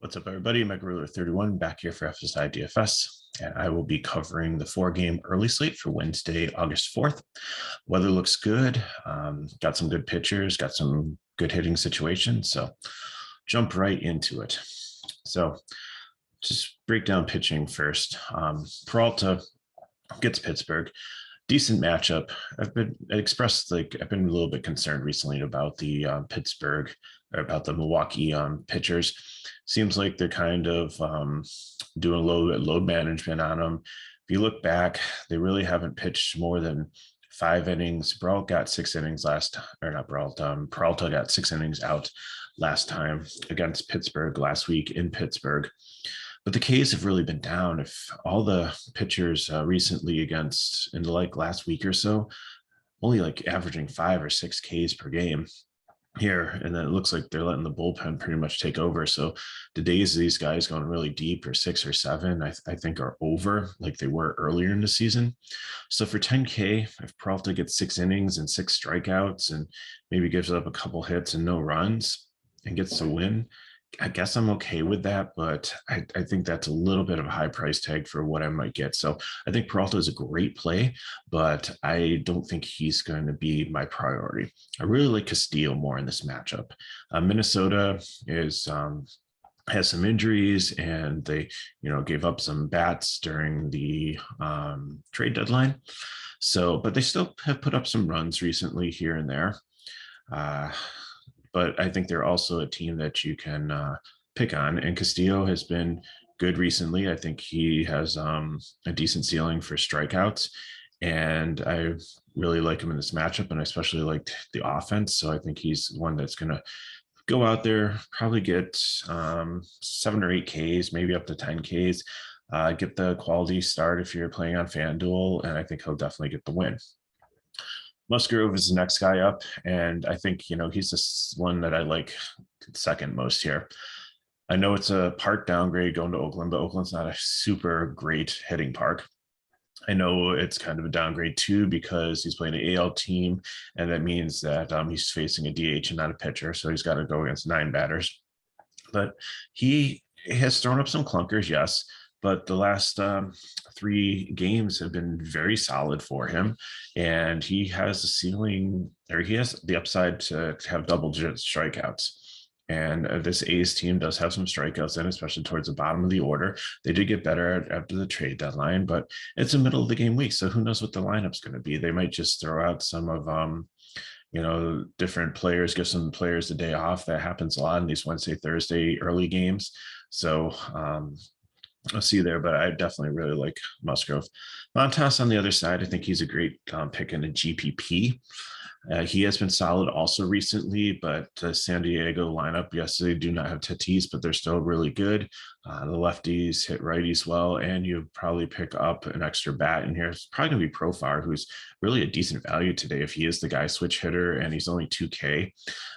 What's up, everybody? Mike Ruler 31 back here for FSI DFS, and I will be covering the 4-game early slate for Wednesday, August 4th. Weather looks good. Got some good pitchers, got some good hitting situations, so jump right into it. So just break down pitching first. Peralta gets Pittsburgh. Decent matchup. I've been a little bit concerned recently about the Pittsburgh or about the Milwaukee pitchers. Seems like they're kind of doing a little bit of load management on them. If you look back, they really haven't pitched more than 5 innings. Peralta got 6 innings Peralta got 6 innings out last time against Pittsburgh last week in Pittsburgh. But the Ks have really been down. If all the pitchers recently in the last week or so, only averaging 5 or 6 Ks per game here. And then it looks like they're letting the bullpen pretty much take over. So the days of these guys going really deep or 6 or 7, I think are over like they were earlier in the season. So for 10K, if Peralta gets 6 innings and 6 strikeouts and maybe gives up a couple hits and no runs and gets to win, I guess I'm okay with that, but I think that's a little bit of a high price tag for what I might get. So I think Peralta is a great play, but I don't think he's going to be my priority. I really like Castillo more in this matchup. Minnesota has some injuries, and they gave up some bats during the trade deadline. So, but they still have put up some runs recently here and there. But I think they're also a team that you can pick on. And Castillo has been good recently. I think he has a decent ceiling for strikeouts. And I really like him in this matchup, and I especially liked the offense. So I think he's one that's going to go out there, probably get 7 or 8 Ks, maybe up to 10 Ks, get the quality start if you're playing on FanDuel, and I think he'll definitely get the win. Musgrove is the next guy up, and I think he's this one that I like second most here. I know it's a park downgrade going to Oakland, but Oakland's not a super great hitting park. I know it's kind of a downgrade too because he's playing an AL team, and that means that he's facing a DH and not a pitcher, so he's got to go against 9 batters. But he has thrown up some clunkers, yes, but the last 3 games have been very solid for him, and he has a ceiling, or he has the upside to have double-digit strikeouts. And this A's team does have some strikeouts in, especially towards the bottom of the order. They did get better after the trade deadline, but it's a middle of the game week, so who knows what the lineup's going to be? They might just throw out some of different players, give some players the day off. That happens a lot in these Wednesday, Thursday early games. So I'll see you there, but I definitely really like Musgrove. Montas on the other side, I think he's a great pick in a GPP. He has been solid also recently, but San Diego lineup, yes, they do not have Tatis, but they're still really good. The lefties hit righties well, and you probably pick up an extra bat in here. It's probably going to be Profar, who's really a decent value today if he is the guy switch hitter, and he's only 2K.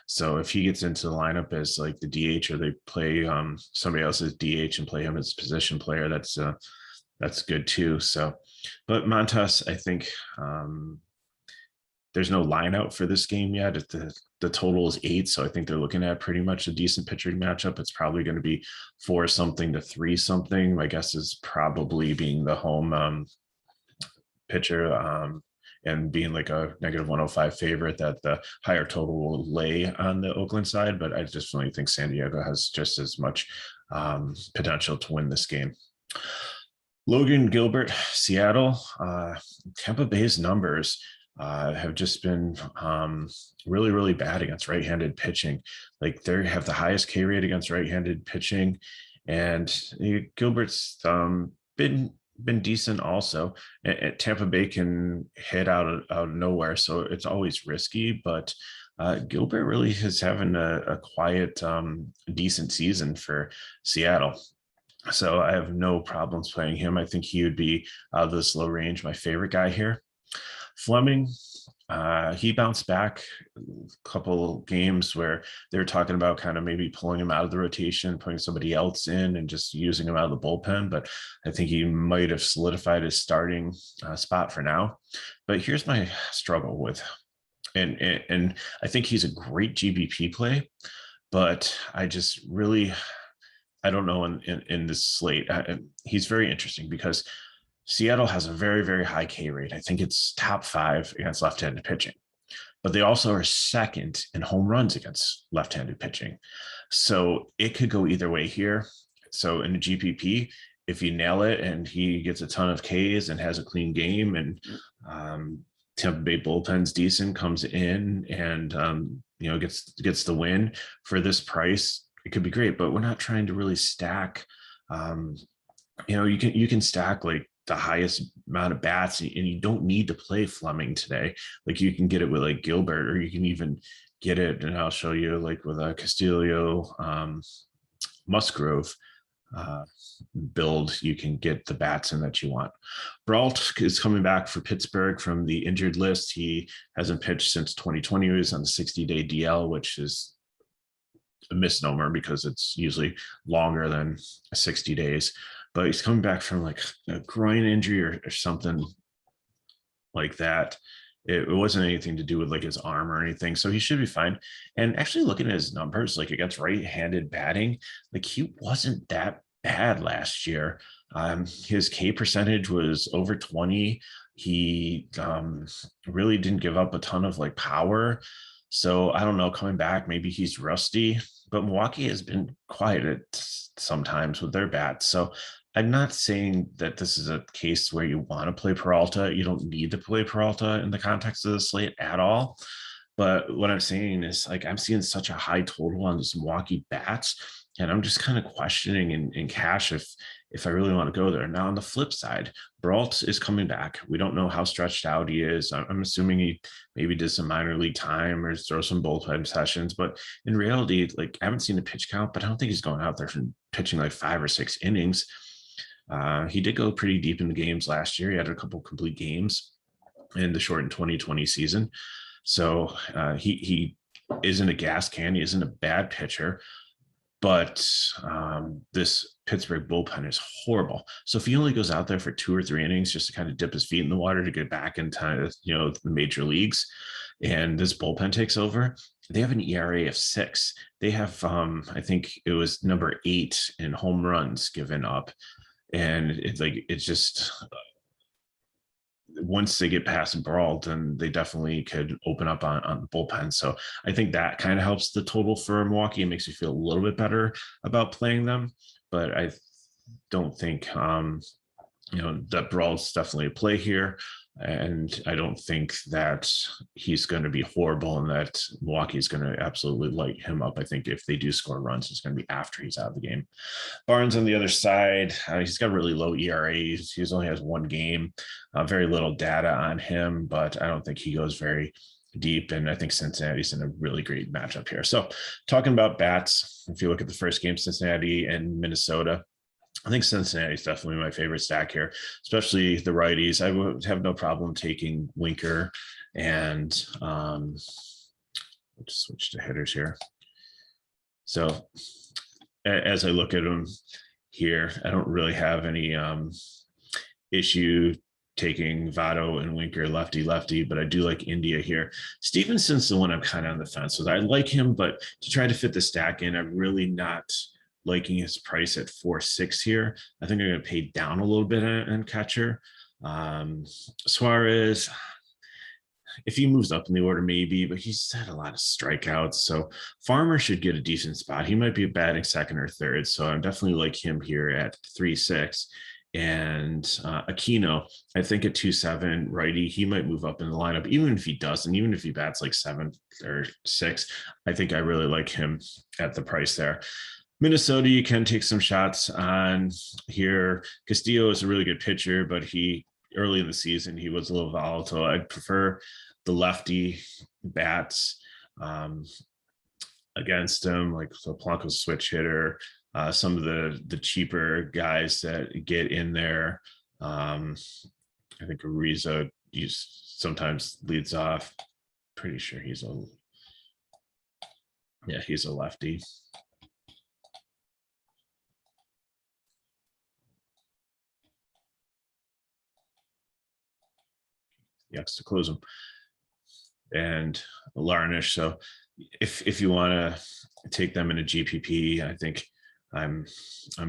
So if he gets into the lineup as like the DH, or they play somebody else's DH and play him as position player, that's good too. So, but Montas, I think there's no line out for this game yet. The total is 8, so I think they're looking at pretty much a decent pitching matchup. It's probably going to be 4 something to 3 something. My guess is probably being the home pitcher and being like a -105 favorite, that the higher total will lay on the Oakland side. But I just really think San Diego has just as much potential to win this game. Logan, Gilbert, Seattle, Tampa Bay's numbers have just been really, really bad against right-handed pitching. Like, they have the highest K rate against right-handed pitching, and Gilbert's been decent also. And Tampa Bay can hit out of nowhere, so it's always risky. But Gilbert really is having a quiet, decent season for Seattle. So I have no problems playing him. I think he would be out of this low range my favorite guy here. Fleming, he bounced back a couple games where they were talking about kind of maybe pulling him out of the rotation, putting somebody else in and just using him out of the bullpen. But I think he might have solidified his starting spot for now. But here's my struggle with, and I think he's a great GBP play, but I don't know in this slate. He's very interesting because Seattle has a very, very high K rate. I think it's top 5 against left-handed pitching, but they also are second in home runs against left-handed pitching. So it could go either way here. So in a GPP, if you nail it and he gets a ton of Ks and has a clean game, and Tampa Bay bullpen's decent, comes in and gets the win for this price, it could be great. But we're not trying to really stack. You can stack like the highest amount of bats, and you don't need to play Fleming today. Like you can get it with like Gilbert, or you can even get it, and I'll show you, like with a Castillo, Musgrove build, you can get the bats in that you want. Brault is coming back for Pittsburgh from the injured list. He hasn't pitched since 2020. He was on the 60-day DL, which is a misnomer because it's usually longer than 60 days. But he's coming back from like a groin injury or something like that. It wasn't anything to do with like his arm or anything. So he should be fine. And actually looking at his numbers, like against right-handed batting, like he wasn't that bad last year. His K percentage was over 20. He really didn't give up a ton of like power. So I don't know, coming back, maybe he's rusty, but Milwaukee has been quiet sometimes with their bats. So I'm not saying that this is a case where you want to play Peralta. You don't need to play Peralta in the context of the slate at all. But what I'm saying is, like, I'm seeing such a high total on these Milwaukee bats, and I'm just kind of questioning in cash if I really want to go there. Now, on the flip side, Brault is coming back. We don't know how stretched out he is. I'm assuming he maybe did some minor league time or throw some bullpen sessions. But in reality, like, I haven't seen a pitch count, but I don't think he's going out there for pitching like 5 or 6 innings. He did go pretty deep in the games last year. He had a couple complete games in the shortened 2020 season. So he isn't a gas can. He isn't a bad pitcher. But this Pittsburgh bullpen is horrible. So if he only goes out there for 2 or 3 innings just to kind of dip his feet in the water to get back into the major leagues, and this bullpen takes over, they have an ERA of 6. They have I think it was number 8 in home runs given up. And it's just once they get past Brault, then they definitely could open up on the bullpen. So I think that kind of helps the total for Milwaukee. It makes me feel a little bit better about playing them, but I don't think that Brault's definitely a play here. And I don't think that he's going to be horrible and that Milwaukee is going to absolutely light him up. I think if they do score runs, it's going to be after he's out of the game. Barnes on the other side, he's got really low ERAs. He only has 1 game, very little data on him, but I don't think he goes very deep. And I think Cincinnati's in a really great matchup here. So talking about bats, if you look at the first game, Cincinnati and Minnesota, I think Cincinnati is definitely my favorite stack here, especially the righties. I would have no problem taking Winker, and let's switch to hitters here. So as I look at them here, I don't really have any issue taking Votto and Winker lefty, but I do like India here. Stevenson's the one I'm kind of on the fence with. I like him, but to try to fit the stack in, I'm really not liking his price at 4.6 here. I think I'm going to pay down a little bit on catcher. Suarez, if he moves up in the order, maybe, but he's had a lot of strikeouts. So Farmer should get a decent spot. He might be batting second or third. So I'm definitely like him here at 3.6. And Aquino, I think at 2.7 righty, he might move up in the lineup. Even if he doesn't, even if he bats like 7 or 6, I think I really like him at the price there. Minnesota, you can take some shots on here. Castillo is a really good pitcher, but early in the season, he was a little volatile. I'd prefer the lefty bats against him, like so Polanco's switch hitter, some of the cheaper guys that get in there. I think Ariza sometimes leads off. Pretty sure he's a lefty. Yucks to close them, and Larnish. So if you want to take them in a GPP, I think I'm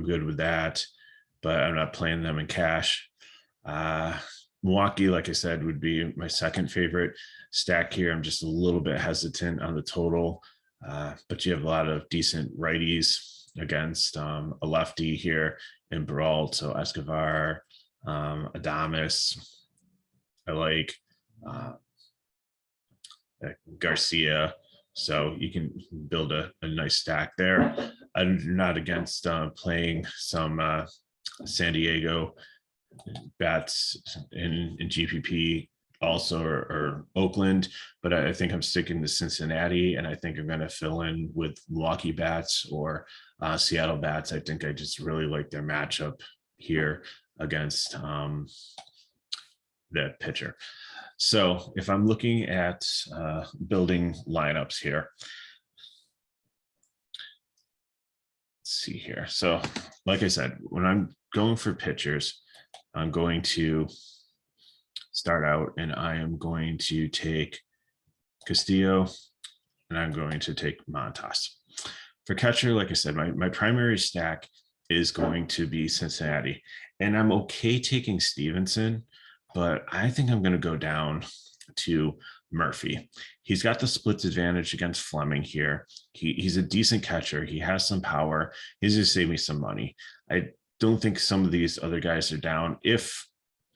good with that, but I'm not playing them in cash. Milwaukee, like I said, would be my second favorite stack here. I'm just a little bit hesitant on the total, but you have a lot of decent righties against a lefty here in Brawl. So Escobar, Adames, I like Garcia. So you can build a nice stack there. I'm not against playing some San Diego bats in GPP also, or Oakland, but I think I'm sticking to Cincinnati, and I think I'm going to fill in with Milwaukee bats or Seattle bats. I think I just really like their matchup here against that pitcher. So if I'm looking at building lineups here, let's see here. So like I said, when I'm going for pitchers, I'm going to start out and I am going to take Castillo and I'm going to take Montas. For catcher, like I said, my primary stack is going to be Cincinnati, and I'm okay taking Stevenson, but I think I'm going to go down to Murphy. He's got the splits advantage against Fleming here. He's a decent catcher. He has some power. He's going to save me some money. I don't think some of these other guys are down. If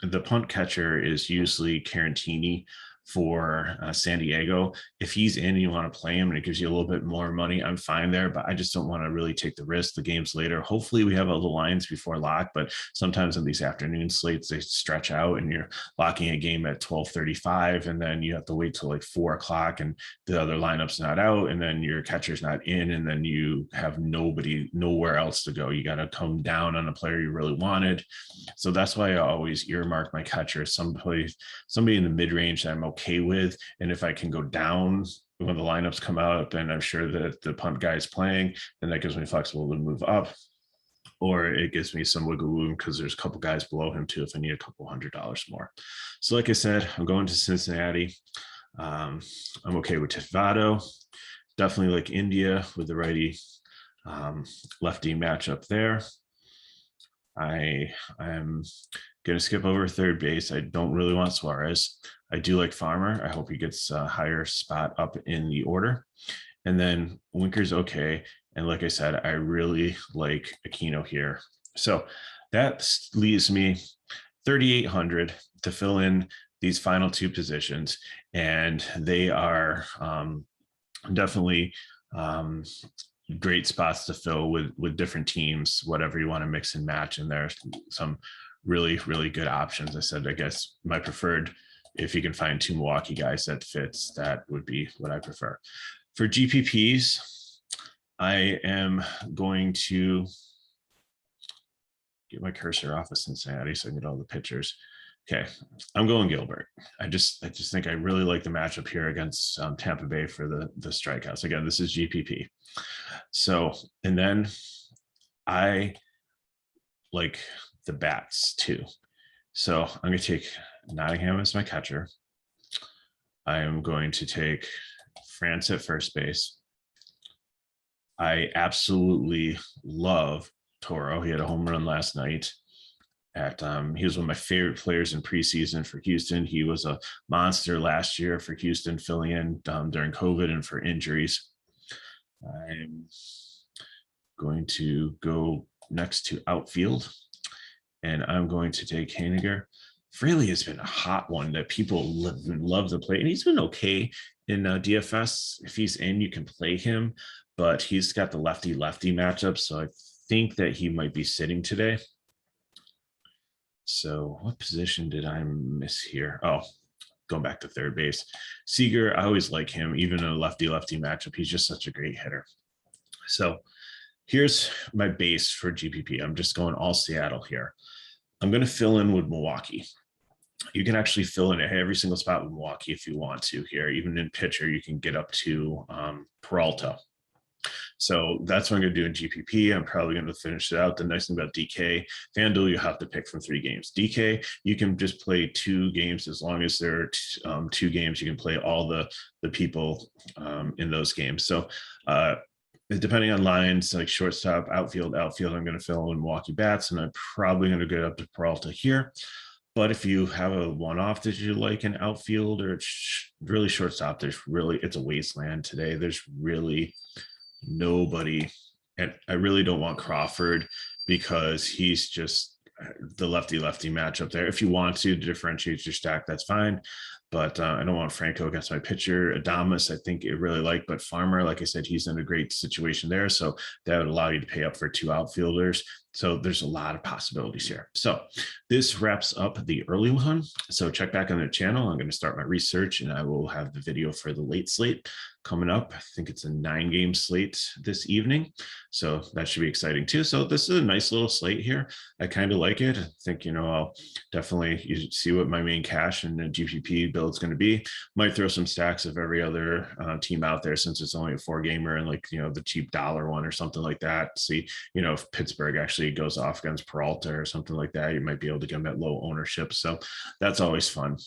the punt catcher is usually Carantini for San Diego, if he's in and you want to play him and it gives you a little bit more money, I'm fine there, but I just don't want to really take the risk. The game's later. Hopefully we have all the lines before lock, but sometimes in these afternoon slates, they stretch out and you're locking a game at 12:35 and then you have to wait till like 4:00 and the other lineup's not out and then your catcher's not in and then you have nowhere else to go. You got to come down on a player you really wanted. So that's why I always earmark my catcher, somebody in the mid-range that I'm okay with. And if I can go down when the lineups come out, then I'm sure that the punt guy is playing, and that gives me flexibility to move up. Or it gives me some wiggle room because there's a couple guys below him too if I need a couple $100 more. So like I said, I'm going to Cincinnati. I'm okay with Tivado. Definitely like India with the righty lefty matchup there. I am going to skip over third base. I don't really want Suarez. I do like Farmer. I hope he gets a higher spot up in the order. And then Winker's okay. And like I said, I really like Aquino here. So that leaves me 3,800 to fill in these final two positions. And they are definitely great spots to fill with different teams, whatever you want to mix and match. And there's some really, really good options. I said, I guess my preferred, if you can find two Milwaukee guys that fits, that would be what I prefer. For GPPs, I am going to get my cursor off of Cincinnati so I can get all the pitchers. Okay, I'm going Gilbert. I just think I really like the matchup here against Tampa Bay for the strikeouts. Again, this is GPP. So, and then I like the bats too. So I'm going to take Nottingham as my catcher. I am going to take France at first base. I absolutely love Toro. He had a home run last night. He was one of my favorite players in preseason for Houston. He was a monster last year for Houston, filling in during COVID and for injuries. I'm going to go next to outfield, and I'm going to take Heineker. Fraley has been a hot one that people love to play, and he's been okay in DFS. If he's in, you can play him, but he's got the lefty-lefty matchup, so I think that he might be sitting today. So what position did I miss here? Oh, going back to third base. Seager, I always like him, even in a lefty-lefty matchup. He's just such a great hitter. So here's my base for GPP. I'm just going all Seattle here. I'm going to fill in with Milwaukee. You can actually fill in every single spot with Milwaukee if you want to here. Even in pitcher, you can get up to Peralta. So that's what I'm going to do in GPP. I'm probably going to finish it out. The nice thing about DK, FanDuel, you have to pick from 3 games. DK, you can just play 2 games as long as there are 2 games. You can play all the people in those games. So depending on lines, like shortstop, outfield, I'm going to fill in Milwaukee bats, and I'm probably going to get up to Peralta here. But if you have a one-off that you like in outfield or really shortstop, it's a wasteland today. There's really nobody. And I really don't want Crawford because he's just the lefty matchup there. If you want to differentiate your stack, that's fine. But I don't want Franco against my pitcher. Adames, I think it really like, but Farmer, like I said, he's in a great situation there. So that would allow you to pay up for 2 outfielders. So there's a lot of possibilities here. So this wraps up the early one. So check back on the channel. I'm going to start my research and I will have the video for the late slate coming up. I think it's a 9-game slate this evening. So that should be exciting too. So this is a nice little slate here. I kind of like it. I think, I'll definitely see what my main cash and the GPP build is going to be. Might throw some stacks of every other team out there since it's only a 4-gamer and the cheap dollar one or something like that. See, if Pittsburgh actually goes off against Peralta or something like that, you might be able to get them at low ownership. So that's always fun.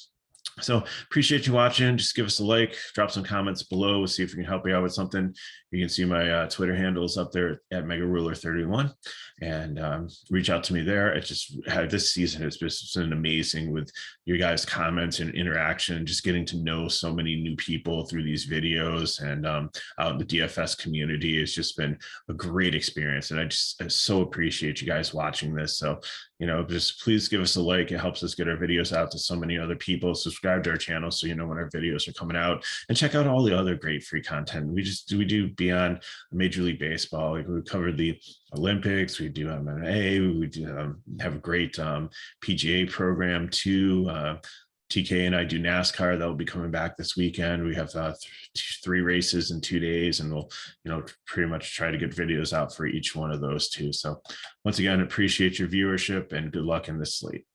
So appreciate you watching. Just give us a like, drop some comments below. We'll see if we can help you out with something. You can see my Twitter handles up there at MegaRuler31 and reach out to me there. It just had this season has just been amazing with your guys' comments and interaction, just getting to know so many new people through these videos and out in the DFS community. It's just been a great experience. And I so appreciate you guys watching this. So, just please give us a like. It helps us get our videos out to so many other people. Subscribe to our channel so you know when our videos are coming out, and check out all the other great free content. We do beyond Major League Baseball. Like we covered the Olympics, we do MMA, we do have a great PGA program too. TK and I do NASCAR. That will be coming back this weekend. We have 3 races in 2 days, and we'll, pretty much try to get videos out for each one of those too. So once again, appreciate your viewership and good luck in this slate.